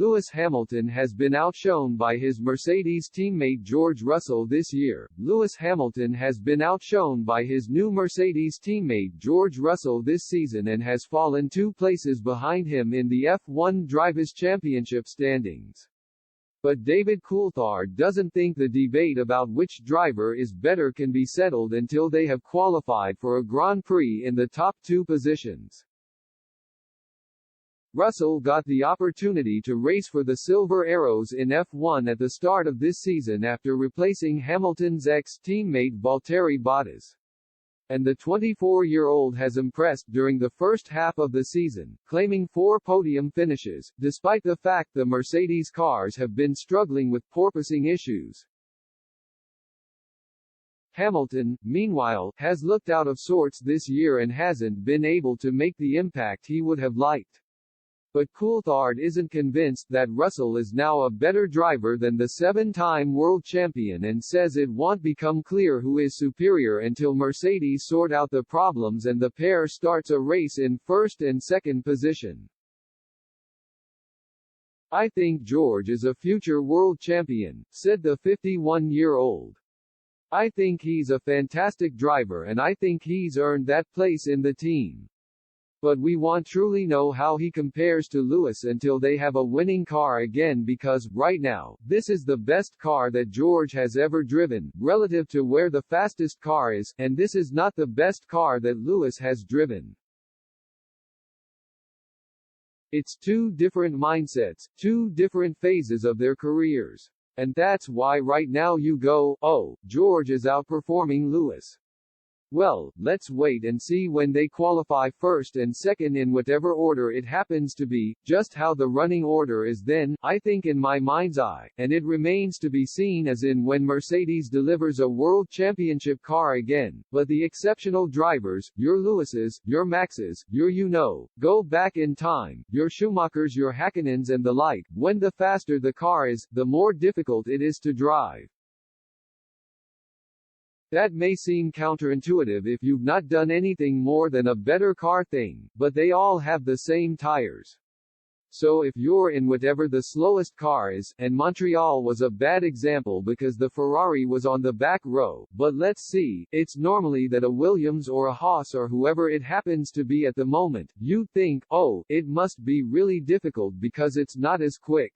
Lewis Hamilton has been outshone by his Mercedes teammate George Russell this year. Lewis Hamilton has been outshone by his new Mercedes teammate George Russell this season and has fallen 2 places behind him in the F1 Drivers' Championship standings. But David Coulthard doesn't think the debate about which driver is better can be settled until they have qualified for a Grand Prix in the top 2 positions. Russell got the opportunity to race for the Silver Arrows in F1 at the start of this season after replacing Hamilton's ex-teammate Valtteri Bottas. And the 24-year-old has impressed during the first half of the season, claiming 4 podium finishes, despite the fact the Mercedes cars have been struggling with porpoising issues. Hamilton, meanwhile, has looked out of sorts this year and hasn't been able to make the impact he would have liked. But Coulthard isn't convinced that Russell is now a better driver than the 7-time world champion and says it won't become clear who is superior until Mercedes sort out the problems and the pair starts a race in first and second position. "I think George is a future world champion," said the 51-year-old. "I think he's a fantastic driver and I think he's earned that place in the team. But we won't truly know how he compares to Lewis until they have a winning car again because, right now, this is the best car that George has ever driven, relative to where the fastest car is, and this is not the best car that Lewis has driven. It's 2 different mindsets, 2 different phases of their careers. And that's why right now you go, oh, George is outperforming Lewis. Well, let's wait and see when they qualify first and second in whatever order it happens to be, just how the running order is then, I think in my mind's eye, and it remains to be seen as in when Mercedes delivers a world championship car again, but the exceptional drivers, your Lewises, your Maxes, your go back in time, your Schumachers, your Häkkinens and the like, when the faster the car is, the more difficult it is to drive. That may seem counterintuitive if you've not done anything more than a better car thing, but they all have the same tires. So if you're in whatever the slowest car is, and Montreal was a bad example because the Ferrari was on the back row, but let's see, it's normally that a Williams or a Haas or whoever it happens to be at the moment, you'd think, oh, it must be really difficult because it's not as quick.